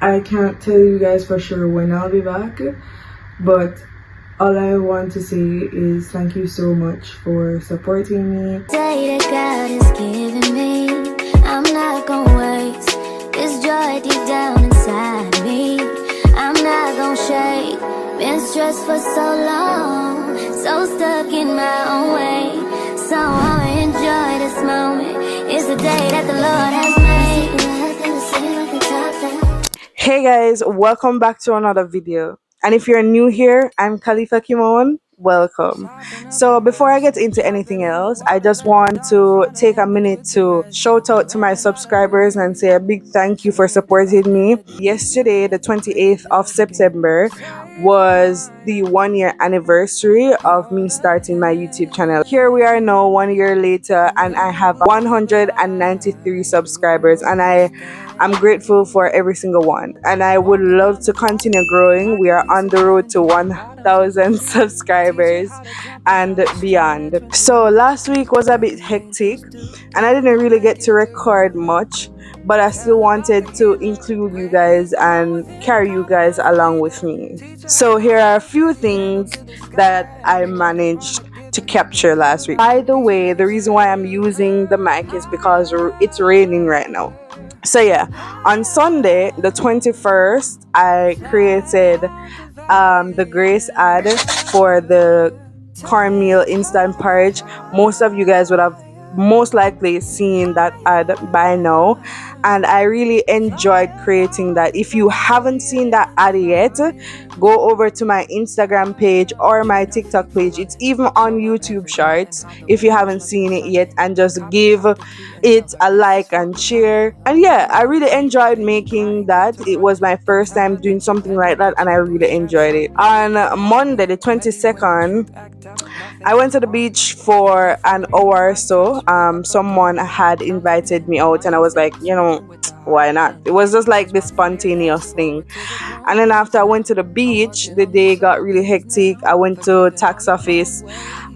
I can't tell you guys for sure when I'll be back, but all I want to say is thank you so much for supporting me. Day that God is giving me, I'm not gonna waste this joy deep down inside me. I'm not gonna shake. Been stressed for so long, so stuck in my own way. So I'ma enjoy this moment. It's the day that the Lord has made. Hey guys, welcome back to another video. And if you're new here, I'm Khalifa Kimon. Welcome. So before I get into anything else, I just want to take a minute to shout out to my subscribers and say a big thank you for supporting me. Yesterday, the 28th of September, was the 1 year anniversary of me starting my YouTube channel. Here we are now 1 year later and I have 193 subscribers, and I'm grateful for every single one, and I would love to continue growing. We are on the road to 1,000 subscribers and beyond. So last week was a bit hectic and I didn't really get to record much, but I still wanted to include you guys and carry you guys along with me. So here are a few things that I managed to capture last week. By the way, the reason why I'm using the mic is because it's raining right now. So yeah, on Sunday the 21st, I created the Grace ad for the cornmeal instant porridge. Most of you guys would have most likely seen that ad by now, and I really enjoyed creating that. If you haven't seen that ad yet, go over to my Instagram page or my TikTok page. It's even on YouTube Shorts if you haven't seen it yet, and just give it a like and share. And yeah, I really enjoyed making that. It was my first time doing something like that and I really enjoyed it. On Monday the 22nd, I went to the beach for an hour or so. Someone had invited me out and I was like, why not? It was just like this spontaneous thing. And then after I went to the beach, the day got really hectic. I went to tax office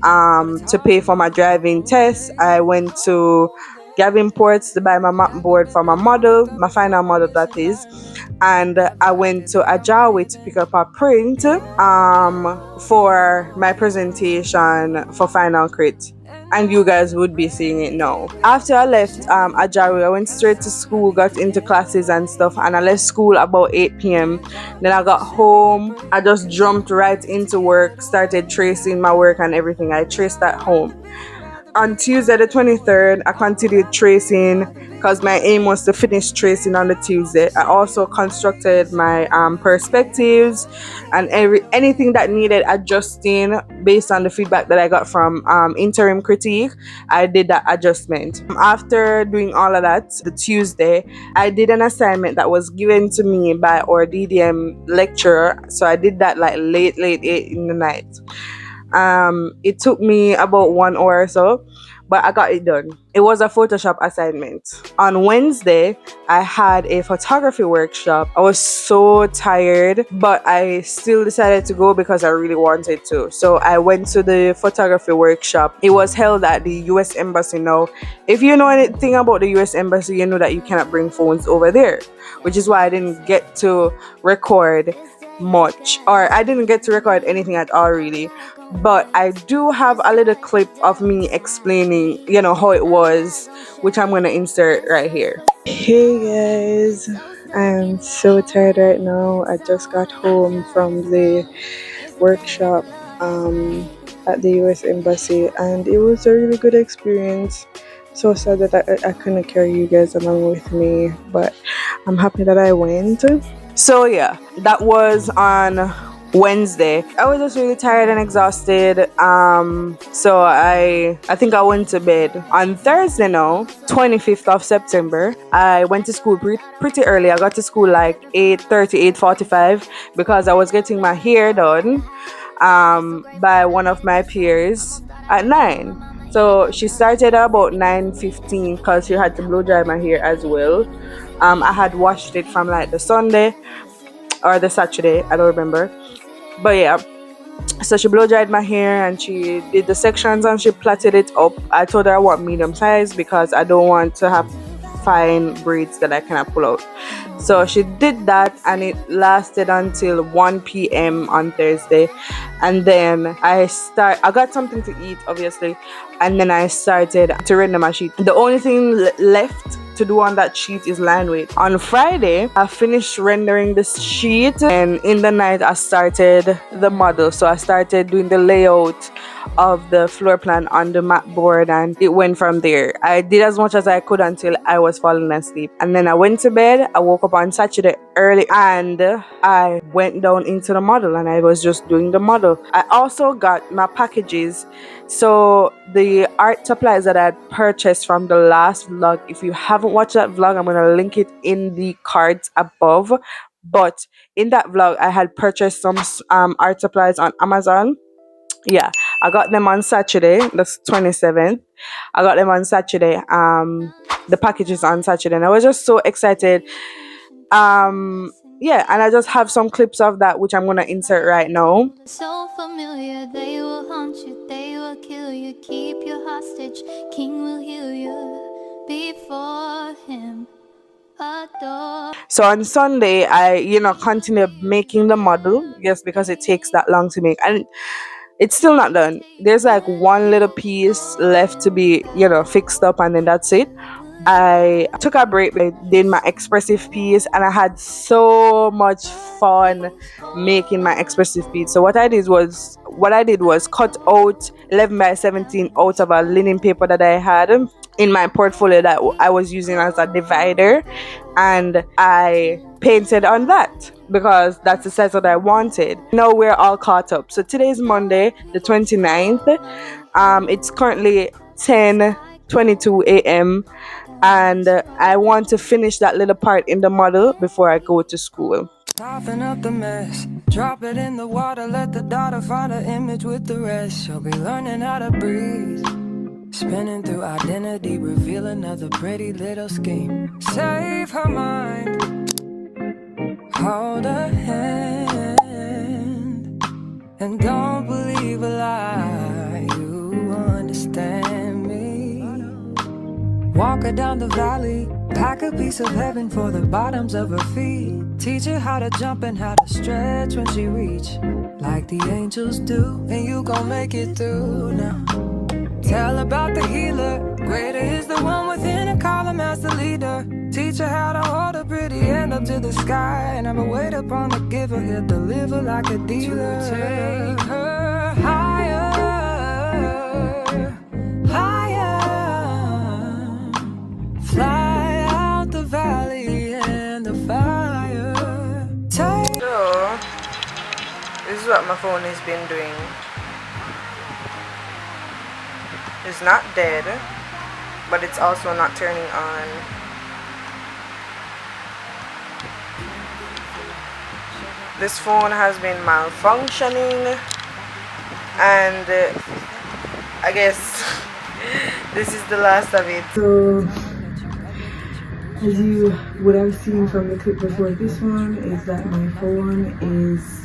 to pay for my driving test. I went to Gavin Ports to buy my map board for my model, my final model that is. And I went to Ajawi to pick up a print for my presentation for Final Crit. And you guys would be seeing it now. After I left Ajawi, I went straight to school, got into classes and stuff, and I left school about 8 p.m. Then I got home, I just jumped right into work, started tracing my work and everything. I traced at home. On Tuesday the 23rd, I continued tracing because my aim was to finish tracing on the Tuesday. I also constructed my perspectives and anything that needed adjusting based on the feedback that I got from interim critique. I did that adjustment. After doing all of that, the Tuesday, I did an assignment that was given to me by our DDM lecturer. So I did that like late 8 in the night. It took me about 1 hour or so, but I got it done. It was a Photoshop assignment. On Wednesday, I had a photography workshop. I was so tired, but I still decided to go because I really wanted to. So I went to the photography workshop. It was held at the US Embassy. Now, if you know anything about the US Embassy, you know that you cannot bring phones over there, which is why I didn't get to record much, or I didn't get to record anything at all really. But I do have a little clip of me explaining, how it was, which I'm gonna insert right here. Hey guys, I'm so tired right now. I just got home from the workshop at the US Embassy, and it was a really good experience. So sad that I couldn't carry you guys along with me, but I'm happy that I went. So yeah, that was on Wednesday. I was just really tired and exhausted. So I think I went to bed. On Thursday now, 25th of September, I went to school pretty early. I got to school like 8:30, 8:45 because I was getting my hair done by one of my peers at 9. So she started at about 9:15 because she had to blow dry my hair as well. I had washed it from like the Sunday or the Saturday, I don't remember. But yeah, so she blow dried my hair and she did the sections and she plaited it up. I told her I want medium size because I don't want to have fine braids that I cannot pull out. So she did that, and it lasted until 1 p.m. on Thursday. And then I got something to eat, obviously, and then I started to render my sheet. The only thing left to do on that sheet is line weight. On Friday, I finished rendering this sheet, and in the night I started the model. So I started doing the layout of the floor plan on the mat board, and it went from there. I did as much as I could until I was falling asleep, and then I went to bed. I woke up on Saturday early, and I went down into the model, and I was just doing the model. I also got my packages. So the art supplies that I had purchased from the last vlog, if you haven't watched that vlog, I'm going to link it in the cards above. But in that vlog, I had purchased some art supplies on Amazon. Yeah, I got them on Saturday, that's 27th. I got them on Saturday. The packages on Saturday, and I was just so excited. Yeah, and I just have some clips of that which I'm gonna insert right now. So familiar, they will haunt you, they will kill you, keep you hostage. King will heal you before him. So on Sunday, I continued making the model, yes, because it takes that long to make, and it's still not done. There's like one little piece left to be fixed up, and then that's it. I took a break, I did my expressive piece, and I had so much fun making my expressive piece. So what I did was cut out 11 by 17 out of a linen paper that I had in my portfolio that I was using as a divider, and I painted on that because that's the size that I wanted. Now we're all caught up. So today is Monday the 29th. It's currently 10:22 a.m. and I want to finish that little part in the model before I go to school. Soften up the mess, drop it in the water, let the daughter find an image with the rest. She'll be learning how to breathe, spinning through identity, reveal another pretty little scheme. Save her mind, hold her hand, and don't believe a lie. You understand me. Walk her down the valley, pack a piece of heaven for the bottoms of her feet. Teach her how to jump and how to stretch when she reach, like the angels do, and you gon' make it through now. Tell about the healer, greater is the one within, and call him as the leader. Teach her how to hold a pretty hand up to the sky, and have a wait upon the giver, he'll deliver like a dealer. To take her higher, higher, fly out the valley and the fire. Take. So this is what my phone has been doing. It's not dead, but it's also not turning on. This phone has been malfunctioning, and I guess this is the last of it. So as you would have seen from the clip before this one, is that my phone is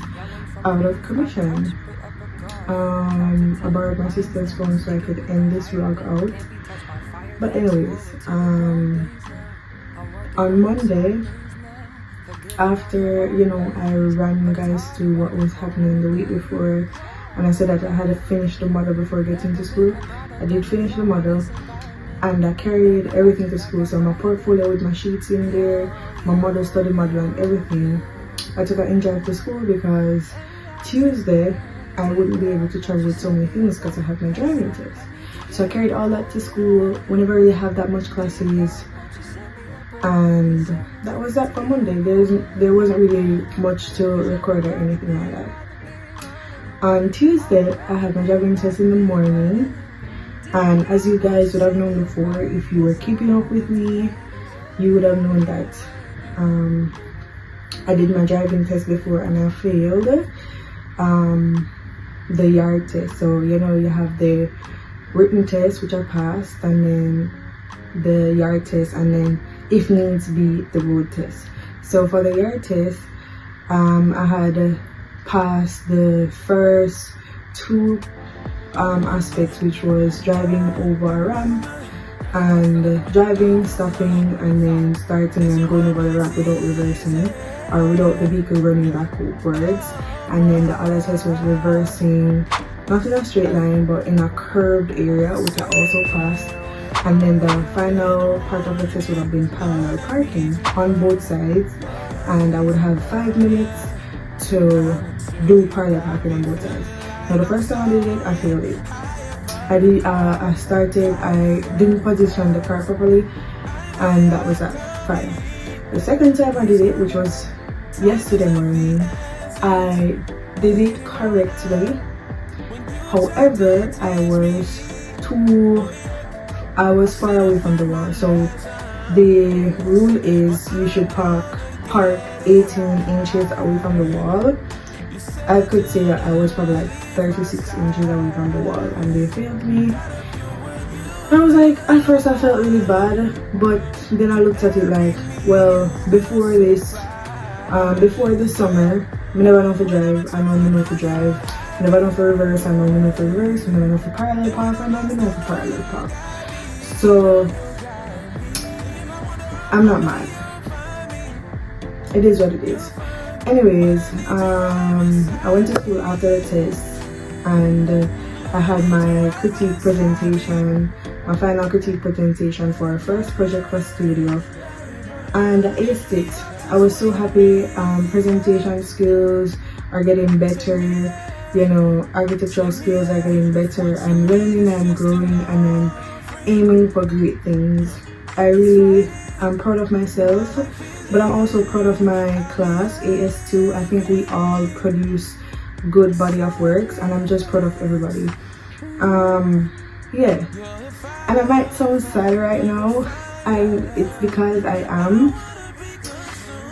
out of commission. I borrowed my sister's phone so I could end this vlog out. But anyways, on Monday, after I ran you guys through what was happening the week before, and I said that I had to finish the model before getting to school. I did finish the model, and I carried everything to school. So my portfolio with my sheets in there, my model, study model, and everything. I took an in-drive to school because Tuesday I wouldn't be able to travel with so many things because I have my driving test. So I carried all that to school whenever you have that much classes, and that was that for Monday. There wasn't really much to record or anything like that. On Tuesday I had my driving test in the morning, and as you guys would have known before, if you were keeping up with me, you would have known that I did my driving test before and I failed the yard test. So you have the written test, which I passed, and then the yard test, and then if needs be the road test. So for the yard test, I had passed the first two aspects, which was driving over a ramp and driving, stopping, and then starting and going over the ramp without reversing or without the vehicle running backwards. And then the other test was reversing, not in a straight line but in a curved area, which I also passed. And then the final part of the test would have been parallel parking on both sides, and I would have 5 minutes to do parallel parking on both sides. Now the first time I did it, I failed it. I didn't position the car properly, and that was at 5. The second time I did it, which was yesterday morning, I did it correctly. However, I was far away from the wall. So the rule is you should park 18 inches away from the wall. I could say that I was probably like 36 inches away from the wall, and they failed me. I was like, at first I felt really bad, but then I looked at it like, well, before the summer, I never know to drive, I know to drive. I never know to reverse, I know to reverse. I never know to parallel park, I know to parallel park. So I'm not mad. It is what it is. Anyways, I went to school after the test, and I had my critique presentation, my final critique presentation for our first project for studio, and I aced it. I was so happy. Presentation skills are getting better, you know, architectural skills are getting better. I'm learning, I'm growing, and I'm aiming for great things. I really am proud of myself, but I'm also proud of my class, AS2. I think we all produce good body of works, and I'm just proud of everybody. Yeah, and I might sound sad right now, and it's because I am,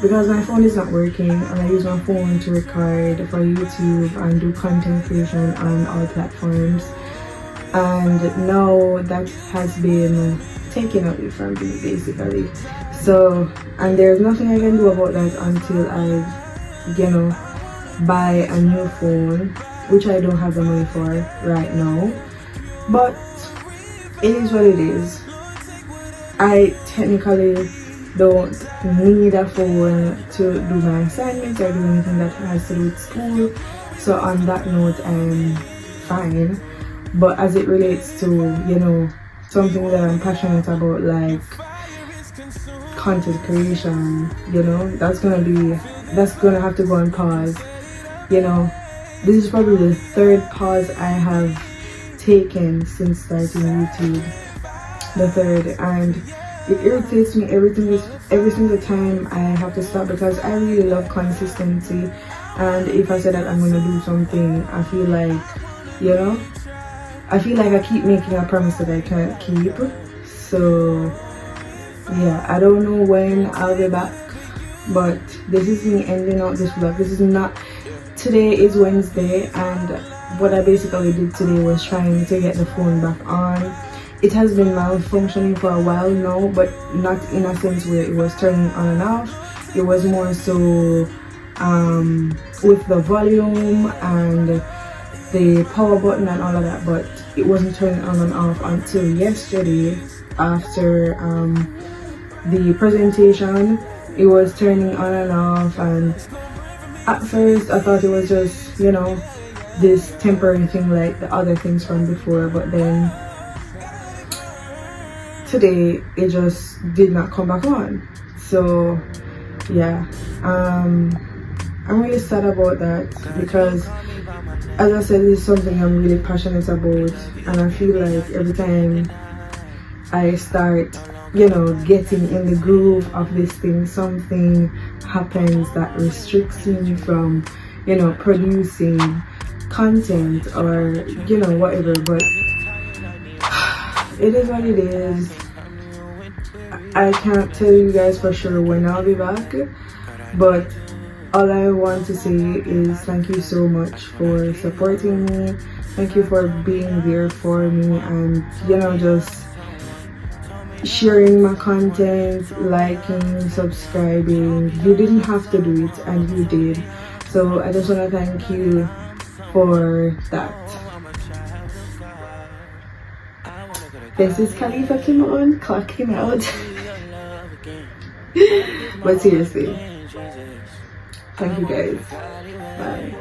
because my phone is not working, and I use my phone to record for YouTube and do content creation on all platforms, and now that has been taken away from me basically. So, and there's nothing I can do about that until I, you know, buy a new phone, which I don't have the money for right now. But it is what it is. I technically don't need a phone to do my assignments or do anything that has to do with school. So on that note, I'm fine. But as it relates to, you know, something that I'm passionate about, like content creation, you know, that's gonna have to go on pause. You know, this is probably the third pause I have taken since starting YouTube. The third, and it irritates me every single time I have to stop, because I really love consistency, and if I say that I'm gonna do something, I feel like, you know, I keep making a promise that I can't keep. So yeah, I don't know when I'll be back, but this is me ending out this vlog. Today is Wednesday, and what I basically did today was trying to get the phone back on. It has been malfunctioning for a while now, but not in a sense where it was turning on and off. It was more so with the volume and the power button and all of that, but it wasn't turning on and off until yesterday after the presentation. It was turning on and off, and at first I thought it was just, you know, this temporary thing like the other things from before, but then today it just did not come back on. So yeah, I'm really sad about that, because as I said, this is something I'm really passionate about, and I feel like every time I start, you know, getting in the groove of this thing, something happens that restricts me from, you know, producing content or, you know, whatever. But it is what it is. I can't tell you guys for sure when I'll be back, but all I want to say is thank you so much for supporting me. Thank you for being there for me, and, you know, just sharing my content, liking, subscribing. You didn't have to do it, and you did. So I just want to thank you for that. This is Khalifa came on, clock him out. But seriously, thank you guys. Bye.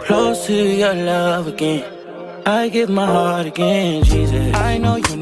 Close to your love again. I give my heart again, Jesus. I know you know.